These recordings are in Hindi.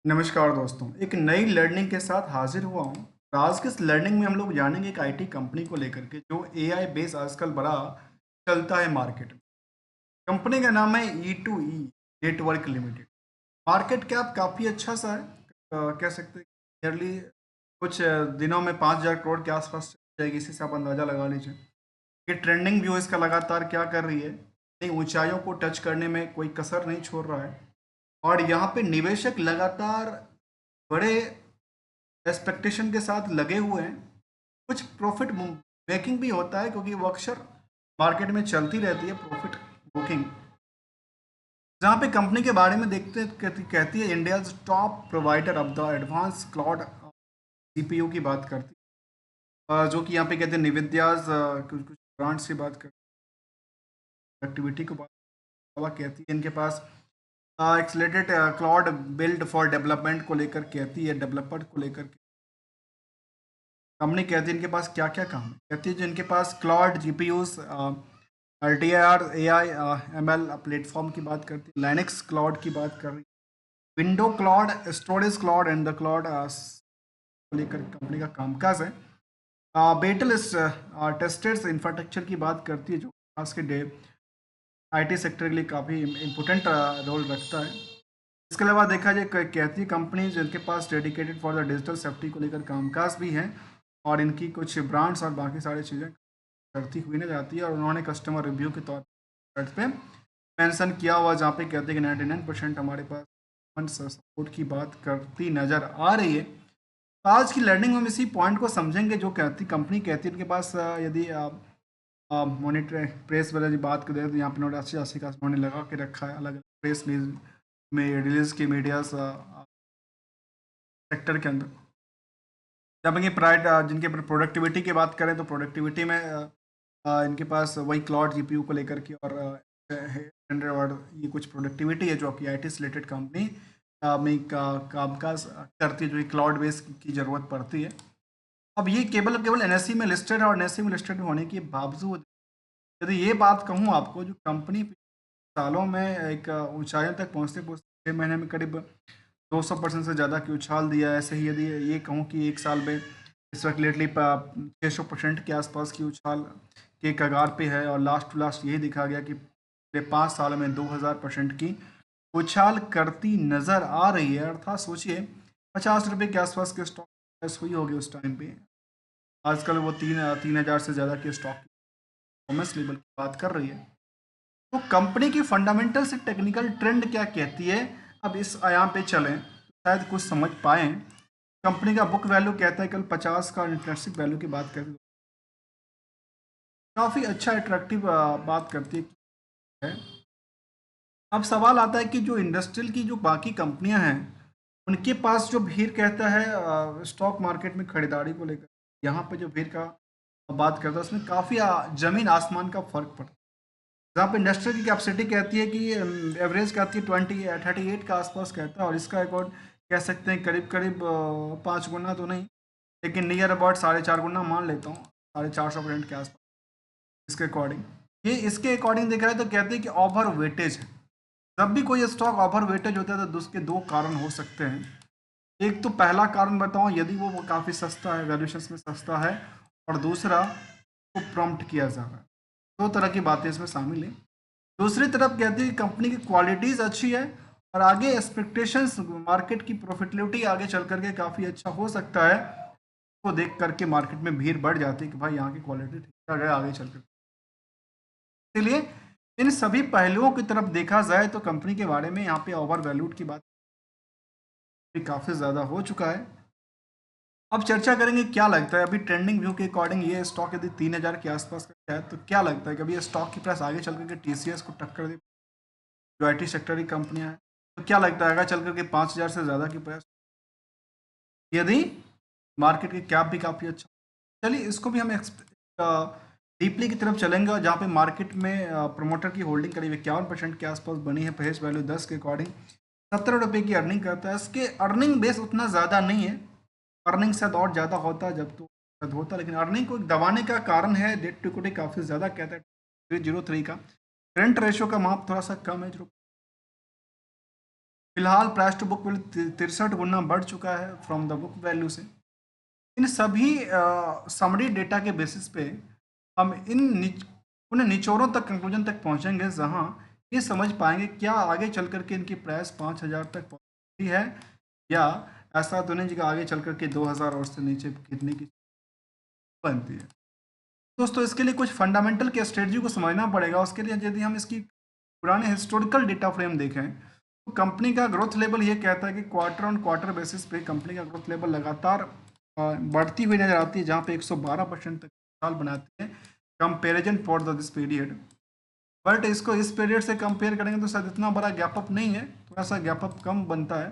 नमस्कार दोस्तों, एक नई लर्निंग के साथ हाजिर हुआ हूँ। आज की इस लर्निंग में हम लोग जानेंगे एक आईटी कंपनी को लेकर के जो एआई बेस आजकल बड़ा चलता है मार्केट में। कंपनी का नाम है E2E network limited. Market cap काफ़ी अच्छा सा है। कह सकते हैं नियरली कुछ दिनों में 5,000 करोड़ के आसपास चल जाएगी। इसी से आप अंदाज़ा लगा लीजिए कि ट्रेंडिंग व्यू इसका लगातार क्या कर रही है, नई ऊंचाइयों को टच करने में कोई कसर नहीं छोड़ रहा है। और यहाँ पे निवेशक लगातार बड़े एक्सपेक्टेशन के साथ लगे हुए हैं। कुछ प्रॉफिट मेकिंग भी होता है क्योंकि वो अक्सर मार्केट में चलती रहती है प्रॉफिट बुकिंग। जहाँ पे कंपनी के बारे में देखते कहती है India top provider of the advance cloud CPU की बात करती है। जो कि यहाँ पे कहते हैं निविद्याज कुछ कुछ ब्रांड्स की बात करती है, एक्टिविटी को बात कहती है इनके पास accelerated cloud build for development को लेकर कहती है, डेवलपर को लेकर कंपनी कहती है इनके पास क्या क्या काम है। कहती है जो इनके पास cloud GPUs, RTR AI ML platform की बात करती है, लाइनक्स क्लाउड की बात कर रही है, window cloud, storage cloud and the cloud को लेकर कंपनी का कामकाज है। बेटल टेस्टेड इंफ्रास्ट्रक्चर की बात करती है जो आज के डे आईटी सेक्टर के लिए काफ़ी इम्पोर्टेंट रोल रखता है। इसके अलावा देखा जाए कहती है कंपनी जिनके पास dedicated for the digital safety को लेकर कामकाज भी है और इनकी कुछ ब्रांड्स और बाकी सारी चीज़ें करती हुई नजर आती है। और उन्होंने कस्टमर रिव्यू के तौर पे मेंशन किया हुआ जहाँ पे कहते हैं कि 99% हमारे पास सपोर्ट की बात करती नज़र आ रही है। तो आज की लर्निंग में हम इसी पॉइंट को समझेंगे जो कहती कंपनी कहती है उनके पास यदि आप मॉनिटर प्रेस वाला की बात करें तो यहाँ पे 89 का उन्होंने लगा के रखा है अलग अलग प्रेस में रिलीज की मीडिया सेक्टर के अंदर। जब इनकी प्राइड जिनके प्रोडक्टिविटी की बात करें तो प्रोडक्टिविटी में इनके पास वही क्लाउड जीपीयू को लेकर के और 100 ये कुछ प्रोडक्टिविटी है जो कि आईटी से रिलेटेड कंपनी में कामकाज करती है जो क्लाउड बेस की ज़रूरत पड़ती है। अब ये केवल केवल एनएससी में लिस्टेड है और एनएससी में लिस्टेड होने के बावजूद यदि ये बात कहूँ आपको जो कंपनी सालों में एक ऊंचाइयों तक पहुँचते पहुँचते 6 महीने में करीब 200% से ज़्यादा की उछाल दिया है। ऐसे ही यदि ये कहूँ कि एक साल में इस वक्त लेटली 600% के आसपास की उछाल के कगार पे है और लास्ट टू लास्ट यही दिखा गया कि पिछले 5 साल में 2000% की उछाल करती नज़र आ रही है। अर्थात सोचिए 50 रुपये के आसपास के स्टॉक प्राइस हुई होगी उस टाइम पे। आजकल वो 3,000 से ज़्यादा के स्टॉक की परफॉर्मेंस लेवल की बात कर रही है। तो कंपनी की फंडामेंटल से टेक्निकल ट्रेंड क्या कहती है, अब इस आयाम पे चलें तो शायद कुछ समझ पाएँ। कंपनी का बुक वैल्यू कहता है कल 50 का, इंटरेस्टिक वैल्यू की बात करते काफ़ी अच्छा अट्रैक्टिव बात करती है। अब सवाल आता है कि जो इंडस्ट्रियल की जो बाकी कंपनियां हैं उनके पास जो भीड़ कहता है स्टॉक मार्केट में खरीदारी को लेकर, यहाँ पे जो भीड़ का बात करता है उसमें काफ़ी जमीन आसमान का फर्क पड़ता है। जहाँ पे इंडस्ट्रियल की कैपेसिटी कहती है कि एवरेज कहती है 38 के आसपास कहता है और इसका अकॉर्ड कह सकते हैं करीब करीब 5 गुना तो नहीं लेकिन नियर अबाउट 4.5 गुना मान लेता हूँ, 450% के आसपास इसके अकॉर्डिंग। ये इसके अकॉर्डिंग देखा जाए तो कहते हैं कि ओवर वेटेज है। जब भी कोई स्टॉक ओवर वेटेज होता है तो उसके दो कारण हो सकते हैं। एक तो पहला कारण बताऊं यदि वो काफ़ी सस्ता है, वैल्यूएशन में सस्ता है, और दूसरा को प्रॉम्प्ट किया जा रहा है। दो तरह की बातें इसमें शामिल हैं। दूसरी तरफ कहती है कि कंपनी की क्वालिटीज़ अच्छी है और आगे एक्सपेक्टेशंस मार्केट की प्रॉफिटेबिलिटी आगे चल करके काफ़ी अच्छा हो सकता है। को देख करके मार्केट में भीड़ बढ़ जाती है कि भाई यहाँ की क्वालिटी ठीक ठाक है आगे चल कर। इसलिए इन सभी पहलुओं की तरफ देखा जाए तो कंपनी के बारे में यहाँ पे ओवर वैल्यूड की बात भी काफ़ी ज़्यादा हो चुका है। अब चर्चा करेंगे क्या लगता है अभी ट्रेंडिंग व्यू के अकॉर्डिंग ये स्टॉक यदि 3,000 के आसपास का है तो क्या लगता है कि अभी ये स्टॉक की प्राइस आगे चल करके TCS को टक्कर दे, जो आईटी सेक्टर की कंपनियां हैं। तो क्या लगता है आगे चल करके 5,000 से ज़्यादा की प्राइस यदि मार्केट की कैप भी काफ़ी अच्छा। चलिए इसको भी हम डीपली की तरफ चलेंगे और जहाँ पे मार्केट में प्रमोटर की होल्डिंग करीब 51% के आसपास बनी है, फेस वैल्यू 10 के अकॉर्डिंग 17 रुपये की अर्निंग करता है। इसके अर्निंग बेस उतना ज़्यादा नहीं है, अर्निंग शायद और ज़्यादा होता जब तो शायद होता, लेकिन अर्निंग को दबाने का कारण है डेट टू इक्विटी काफ़ी ज़्यादा कहता है 303 का। करंट रेशियो का माप थोड़ा सा कम है जो फिलहाल प्राइस टू बुक वैल्यू 63 गुना बढ़ चुका है फ्रॉम द बुक वैल्यू से। इन सभी समरी डेटा के बेसिस पे हम उन निचोड़ों तक कंक्लूजन तक पहुंचेंगे जहां ये समझ पाएंगे क्या आगे चल करके इनकी प्राइस 5,000 तक पहुंचती है, या ऐसा तो नहीं कि आगे चल करके 2,000 और से नीचे गिरने की बनती है। दोस्तों इसके लिए कुछ फंडामेंटल की स्ट्रेटजी को समझना पड़ेगा। उसके लिए यदि हम इसकी पुराने हिस्टोरिकल डेटा फ्रेम देखें तो कंपनी का ग्रोथ लेवल ये कहता है कि क्वार्टर ऑन क्वार्टर बेसिस पे कंपनी का ग्रोथ लेवल लगातार बढ़ती हुई नजर आती है, जहाँ पे 112% तक साल बनाती है comparison for this period. But इसको इस पीरियड से कंपेयर करेंगे तो शायद इतना बड़ा गैप अप नहीं है, थोड़ा सा गैप अप कम बनता है।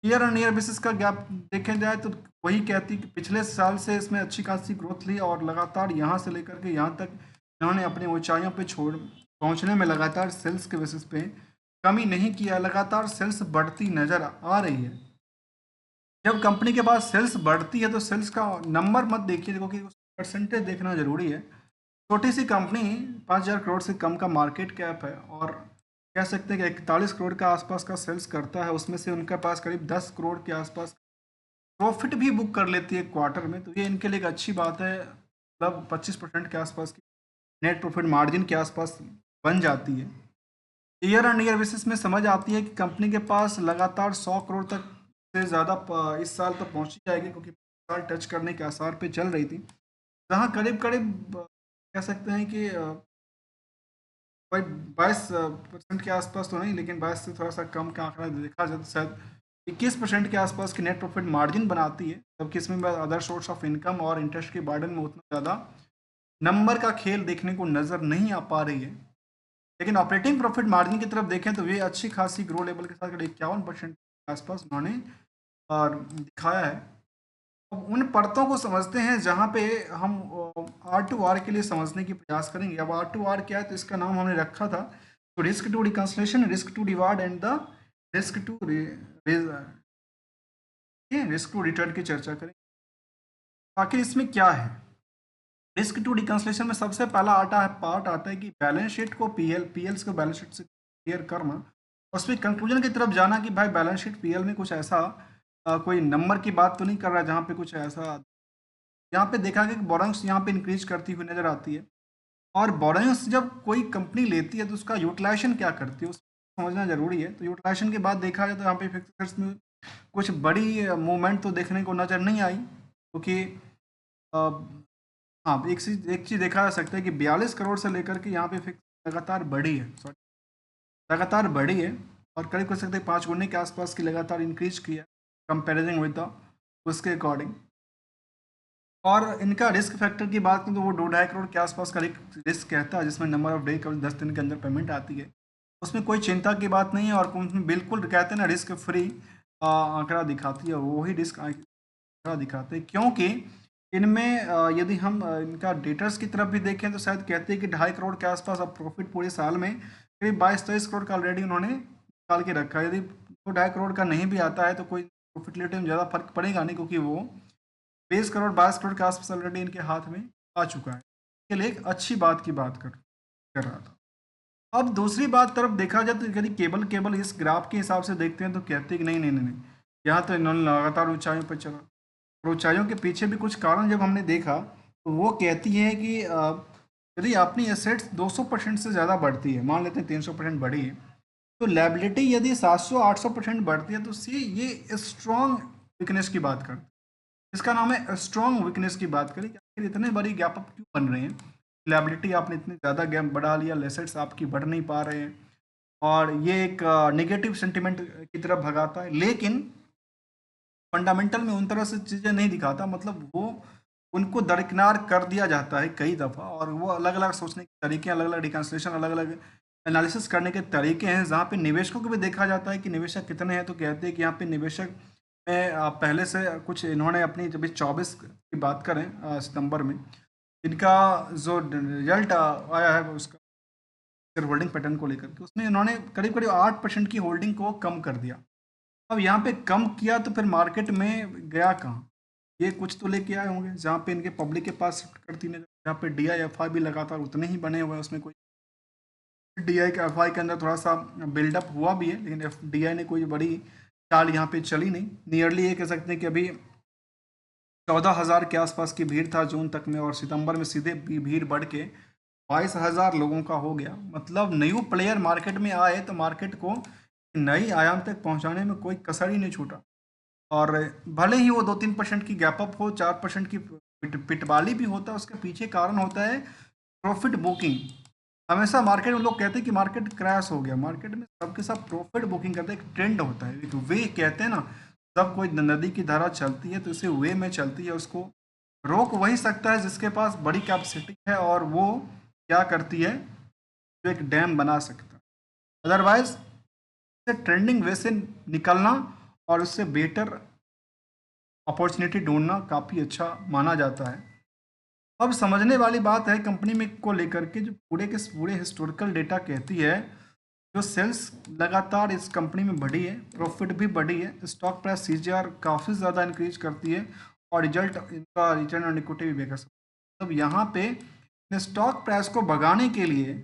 ईयर ऑन ईयर बेसिस का गैप देखे जाए तो वही कहती कि पिछले साल से इसमें अच्छी खासी ग्रोथ ली और लगातार यहाँ से लेकर के यहाँ तक इन्होंने अपनी ऊंचाइयों पे छोड़ पहुँचने में लगातार सेल्स के बेसिस पे कमी नहीं किया, लगातार सेल्स बढ़ती नजर आ रही है। जब कंपनी के पास सेल्स बढ़ती है तो सेल्स का नंबर मत देखिए, क्योंकि परसेंटेज देखना जरूरी है। छोटी सी कंपनी 5,000 करोड़ से कम का मार्केट कैप है और कह सकते हैं कि 41 करोड़ के आसपास का सेल्स करता है, उसमें से उनके पास करीब 10 करोड़ के आसपास प्रॉफिट भी बुक कर लेती है क्वार्टर में, तो ये इनके लिए एक अच्छी बात है। मतलब 25% के आसपास की नेट प्रॉफिट मार्जिन के आसपास बन जाती है। ईयर ऑन ईयर बेसिस में समझ आती है कि कंपनी के पास लगातार 100 करोड़ तक से ज़्यादा इस साल तो पहुंची जाएगी, क्योंकि साल टच करने के आसार पे चल रही थी, जहाँ करीब करीब कह सकते हैं कि भाई 22% के आसपास तो नहीं, लेकिन 22 से थोड़ा सा कम का आंकड़ा देखा जाए तो शायद 21% के आसपास की नेट प्रॉफिट मार्जिन बनाती है, जबकि इसमें अदर सोर्स ऑफ इनकम और इंटरेस्ट के बर्डन में उतना ज़्यादा नंबर का खेल देखने को नज़र नहीं आ पा रही है। लेकिन ऑपरेटिंग प्रॉफिट मार्जिन की तरफ देखें तो ये अच्छी खासी ग्रो लेवल के साथ 51% के आसपास उन्होंने और दिखाया है। अब उन परतों को समझते हैं जहाँ पे हम R2R के लिए समझने की प्रयास करेंगे। अब R2R क्या है, तो इसका नाम हमने रखा था तो risk to reconciliation, risk to reward and the risk to risk to return की चर्चा करें। आखिर इसमें क्या है? रिस्क टू रिकंसलेशन में सबसे पहला पार्ट आता है कि बैलेंस शीट को पीएल को बैलेंस शीट से क्लियर करना, उस पर कंक्लूजन की तरफ जाना कि भाई बैलेंस शीट पीएल में कुछ ऐसा कोई नंबर की बात तो नहीं कर रहा है जहाँ पे कुछ ऐसा, यहाँ पे देखा गया कि बोरोइंग्स यहाँ पे इंक्रीज करती हुई नजर आती है। और बोरोइंग्स जब कोई कंपनी लेती है तो उसका यूटिलाइजेशन क्या करती है उसको समझना जरूरी है। तो यूटिलाइजेशन के बाद देखा जाए तो यहाँ पे फिक्सर्स में कुछ बड़ी मूवमेंट तो देखने को नजर नहीं आई, क्योंकि हाँ एक चीज देखा जा सकता है कि 42 करोड़ से लेकर के यहाँ पे फिक्स लगातार बढ़ी है, सॉरी लगातार बढ़ी है, और करीब कर सकते हैं 5 गुने के आसपास की लगातार इंक्रीज किया कंपेरिजन विद द उसके अकॉर्डिंग। और इनका रिस्क फैक्टर की बात करें तो वो 2-2.5 करोड़ के आसपास का रिस्क कहता है, जिसमें नंबर ऑफ डे कभी 10 दिन के अंदर पेमेंट आती है। उसमें कोई चिंता की बात नहीं है, और उसमें बिल्कुल कहते हैं ना रिस्क फ्री आंकड़ा दिखाती है, वही रिस्क आंकड़ा दिखाते हैं। क्योंकि इनमें यदि हम इनका डेटर्स की तरफ भी देखें तो शायद कहते हैं कि 2.5 करोड़ के आसपास अब प्रॉफिट पूरे साल में करीब 22-23 करोड़ का ऑलरेडी उन्होंने निकाल के रखा है। यदि 2-2.5 करोड़ का नहीं भी आता है तो कोई प्रॉफिटेबिलिटी में ज़्यादा फर्क पड़ेगा नहीं, क्योंकि वो 20 करोड़ 22 करोड़ के आसपास ऑलरेडी इनके हाथ में आ चुका है। इसके लिए एक अच्छी बात की बात कर रहा था। अब दूसरी बात तरफ देखा जाए तो यदि केबल केबल इस ग्राफ के हिसाब से देखते हैं तो कहते हैं कि नहीं नहीं नहीं नहीं, यहाँ तो इन्होंने लगातार ऊंचाइयों पर चला, और ऊंचाइयों के पीछे भी कुछ कारण जब हमने देखा तो वो कहती है कि यदि अपनी एसेट्स 200% से ज़्यादा बढ़ती है, मान लेते हैं 300% बढ़ी है, तो लायबिलिटी यदि 700-800% बढ़ती है तो सी ये स्ट्रॉन्ग वीकनेस की बात करते हैं। इसका नाम है स्ट्रॉन्ग वीकनेस की बात करें कि आखिर इतने बड़ी गैप अप क्यों बन रहे हैं। लायबिलिटी आपने इतनी ज़्यादा गैप बढ़ा लिया, एसेट्स आपकी बढ़ नहीं पा रहे हैं, और ये एक नेगेटिव सेंटिमेंट की तरफ भगाता है। लेकिन फंडामेंटल में उन तरह से चीज़ें नहीं दिखाता, मतलब वो उनको दरकिनार कर दिया जाता है कई दफ़ा, और वो अलग अलग सोचने के तरीके, अलग अलग रिकन्सलेशन, अलग अलग एनालिसिस करने के तरीके हैं, जहाँ पे निवेशकों को भी देखा जाता है कि निवेशक कितने हैं। तो कहते हैं कि यहाँ पे निवेशक में पहले से कुछ इन्होंने अपनी जब 24 की बात करें सितंबर में, इनका जो रिजल्ट आया है उसका शेयर होल्डिंग पैटर्न को लेकर के, उसमें इन्होंने करीब करीब 8% की होल्डिंग को कम कर दिया। अब यहाँ पे कम किया तो फिर मार्केट में गया कहाँ? ये कुछ तो लेके आए होंगे जहाँ पे इनके पब्लिक के पास शिफ्ट करती नहीं, जहाँ पे DIFI भी लगातार उतने ही बने हुए हैं, उसमें कोई DI के FI के अंदर थोड़ा सा बिल्डअप हुआ भी है, लेकिन DI ने कोई बड़ी चाल यहाँ पे चली नहीं। नियरली ये कह सकते हैं कि अभी 14,000 के आसपास की भीड़ था जून तक में, और सितंबर में सीधे भीड़ बढ़ के 22,000 लोगों का हो गया। मतलब न्यू प्लेयर मार्केट में आए तो मार्केट को नई आयाम तक पहुंचाने में कोई कसर ही नहीं छूटा। और भले ही वो 2-3% की गैप अप हो, 4% की पिटवाली भी होता है, उसके पीछे कारण होता है प्रॉफिट बुकिंग। हमेशा मार्केट में लोग कहते हैं कि मार्केट क्रैश हो गया, मार्केट में सबके सब प्रॉफिट बुकिंग करते हैं। एक ट्रेंड होता है, एक वे कहते हैं ना, सब कोई नदी की धारा चलती है तो इसे वे में चलती है, उसको रोक वही सकता है जिसके पास बड़ी कैपेसिटी है, और वो क्या करती है, जो एक डैम बना सकता है। अदरवाइज ट्रेंडिंग वे से निकलना और उससे बेटर अपॉर्चुनिटी ढूंढना काफ़ी अच्छा माना जाता है। अब समझने वाली बात है कंपनी में को लेकर के, जो पूरे के पूरे हिस्टोरिकल डेटा कहती है जो सेल्स लगातार इस कंपनी में बढ़ी है, प्रॉफिट भी बढ़ी है, स्टॉक प्राइस CGR काफ़ी ज़्यादा इंक्रीज करती है, और रिजल्ट इनका रिटर्न ऑन इक्विटी भी बेहतर। मतलब यहाँ पे स्टॉक प्राइस को भगाने के लिए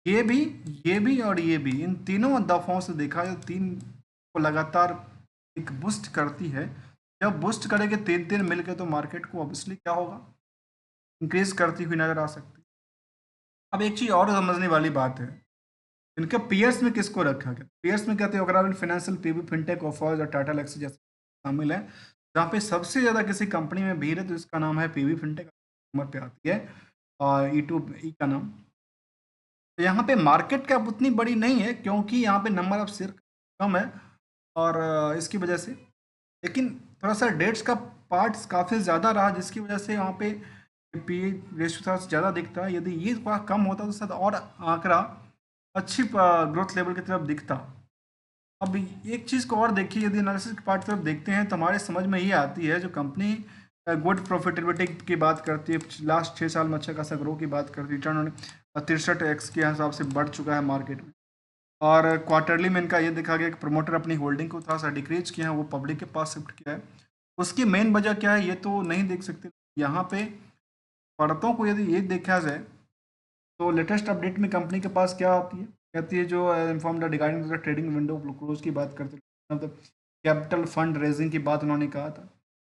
ये भी, ये भी और ये भी, इन तीनों दफाओं से देखा जाए, तीन को लगातार एक बूस्ट करती है। जब बूस्ट करेंगे तीन तीन मिलकर तो मार्केट को ऑब्वियसली क्या होगा, इंक्रीज करती हुई नजर आ सकती है। अब एक चीज़ और समझने वाली बात है, इनके पीएस में किसको रखा गया। पीएस में कहते हैं ओग्राविल फाइनेंशियल, PB फिनटेक, ऑफर्स और टाटा एलेक्सी जैसे शामिल है। जहाँ पे सबसे ज़्यादा किसी कंपनी में भीड़ है तो इसका नाम है PB फिनटेक, नंबर पे आती है, और E2E का नाम। तो यहाँ पे मार्केट कैप उतनी बड़ी नहीं है क्योंकि यहाँ पे नंबर ऑफ शेयर कम है, और इसकी वजह से, लेकिन थोड़ा सा डेट्स का पार्ट्स काफ़ी ज़्यादा रहा, जिसकी वजह से यहाँ पे पी रेशियो थोड़ा ज़्यादा दिखता है। यदि ये थोड़ा कम होता तो शायद और आंकड़ा अच्छी ग्रोथ लेवल की तरफ दिखता। अब एक चीज़ को और देखिए, यदि एनालिसिस के पार्ट की तरफ देखते हैं तो हमारे समझ में ये आती है, जो कंपनी गुड प्रॉफिटेबिलिटी की बात करती है, लास्ट 6 साल में अच्छा खासा ग्रो की बात करती है, रिटर्न 63x के हिसाब से बढ़ चुका है मार्केट में। और क्वार्टरली में इनका ये देखा गया कि प्रमोटर अपनी होल्डिंग को थोड़ा सा डिक्रीज किया है, वो पब्लिक के पास शिफ्ट किया है। उसकी मेन वजह क्या है ये तो नहीं देख सकते यहाँ पे। पढ़तों को यदि ये देखा जाए तो लेटेस्ट अपडेट में कंपनी के पास क्या आती है, कहती है जो inform regarding the trading window close की बात करते हैं, मतलब कैपिटल फंड रेजिंग की बात उन्होंने कहा था,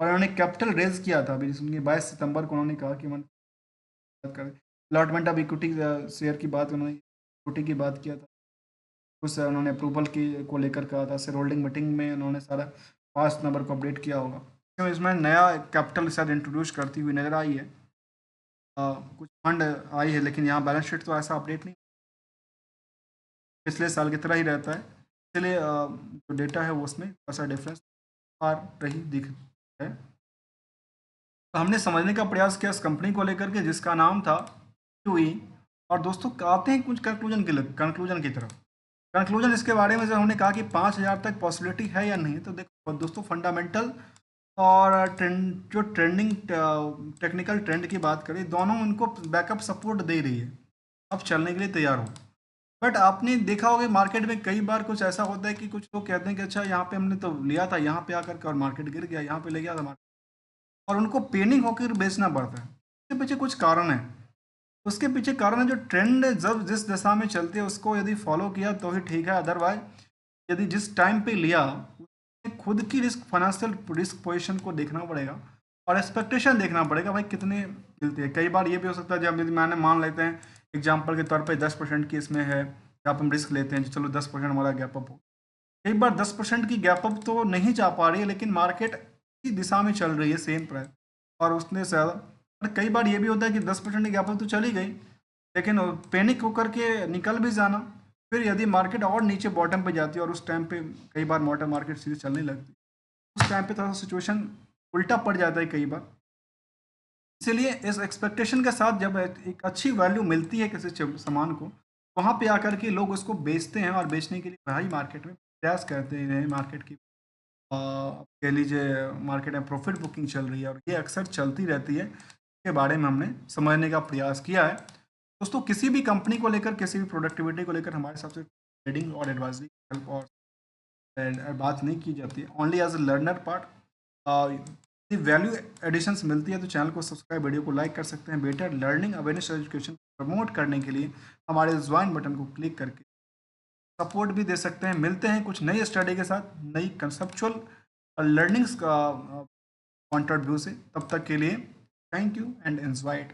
और उन्होंने कैपिटल रेज किया था अभी जिसमें 22 सितंबर को उन्होंने कहा कि मन बात करें अलॉटमेंट ऑफ इक्विटी शेयर की बात, उन्होंने इक्विटी की बात किया था। उस उन्होंने अप्रूवल की को लेकर कहा था, शेयर होल्डिंग मीटिंग में उन्होंने सारा 5 नंबर को अपडेट किया होगा। क्यों इसमें नया कैपिटल शायद इंट्रोड्यूस करती हुई नजर आई है, कुछ फंड आई है, लेकिन यहाँ बैलेंस शीट तो ऐसा अपडेट नहीं, पिछले साल की तरह ही रहता है। इसलिए जो डेटा है वो उसमें ऐसा डिफरेंस आ रही दिख है। तो हमने समझने का प्रयास किया इस कंपनी को लेकर के जिसका नाम था QE। और दोस्तों आते हैं कुछ कंक्लूजन की तरफ। कंक्लूजन इसके बारे में जब हमने कहा कि 5,000 तक पॉसिबिलिटी है या नहीं, तो देखो दोस्तों फंडामेंटल और जो ट्रेंडिंग टेक्निकल ट्रेंड की बात करें, दोनों उनको बैकअप सपोर्ट दे रही है, अब चलने के लिए तैयार हो। बट आपने देखा होगा मार्केट में कई बार कुछ ऐसा होता है कि कुछ लोग कहते हैं कि अच्छा यहाँ पे हमने तो लिया था यहाँ पे आकर के और मार्केट गिर गया, यहाँ पे ले गया था मार्केट, और उनको पेनिंग होकर बेचना पड़ता है। उसके पीछे कुछ कारण है, उसके पीछे कारण है जो ट्रेंड जब जिस दिशा में चलती है उसको यदि फॉलो किया तो ही ठीक है, अदरवाइज यदि जिस टाइम पे लिया उसमें खुद की रिस्क, फाइनेंशियल रिस्क पोजीशन को देखना पड़ेगा, और एक्सपेक्टेशन देखना पड़ेगा भाई कितने मिलती है। कई बार ये भी हो सकता है जब यदि मैंने मान लेते हैं एग्जाम्पल के तौर पे 10% की इसमें है, जहाँ हम रिस्क लेते हैं चलो 10% हमारा गैप अप हो, कई बार 10% की गैप अप तो नहीं जा पा रही है, लेकिन मार्केट इसी दिशा में चल रही है सेम प्राइस और उसने ज़्यादा। और कई बार ये भी होता है कि 10% की गैप अप तो चली गई, लेकिन पैनिक होकर के निकल भी जाना, फिर यदि मार्केट और नीचे बॉटम पे जाती है और उस टाइम पे कई बार मोटर मार्केट सीधे चलने लगती है, उस टाइम पे थोड़ा सा सिचुएशन उल्टा पड़ जाता है कई बार। इसीलिए इस एक्सपेक्टेशन के साथ जब एक अच्छी वैल्यू मिलती है किसी सामान को, वहाँ पे आकर के लोग उसको बेचते हैं, और बेचने के लिए भाई मार्केट में प्रयास करते हैं, मार्केट की कह लीजिए मार्केट में प्रॉफिट बुकिंग चल रही है, और ये अक्सर चलती रहती है। के बारे में हमने समझने का प्रयास किया है। दोस्तों किसी भी कंपनी को लेकर, किसी भी प्रोडक्टिविटी को लेकर हमारे सबसे ट्रेडिंग और एडवाइजरी हेल्प और बात नहीं की जाती है, only as a learner part. Value additions मिलती है तो चैनल को सब्सक्राइब, वीडियो को लाइक कर सकते हैं। Better learning awareness education promote करने के लिए हमारे ज्वाइन बटन को क्लिक करके सपोर्ट भी दे सकते हैं। मिलते हैं कुछ नई स्टडी के साथ, नई कंसेप्चुअल लर्निंग्स का पॉइंट ऑफ व्यू से। तब तक के लिए thank you and enjoy it.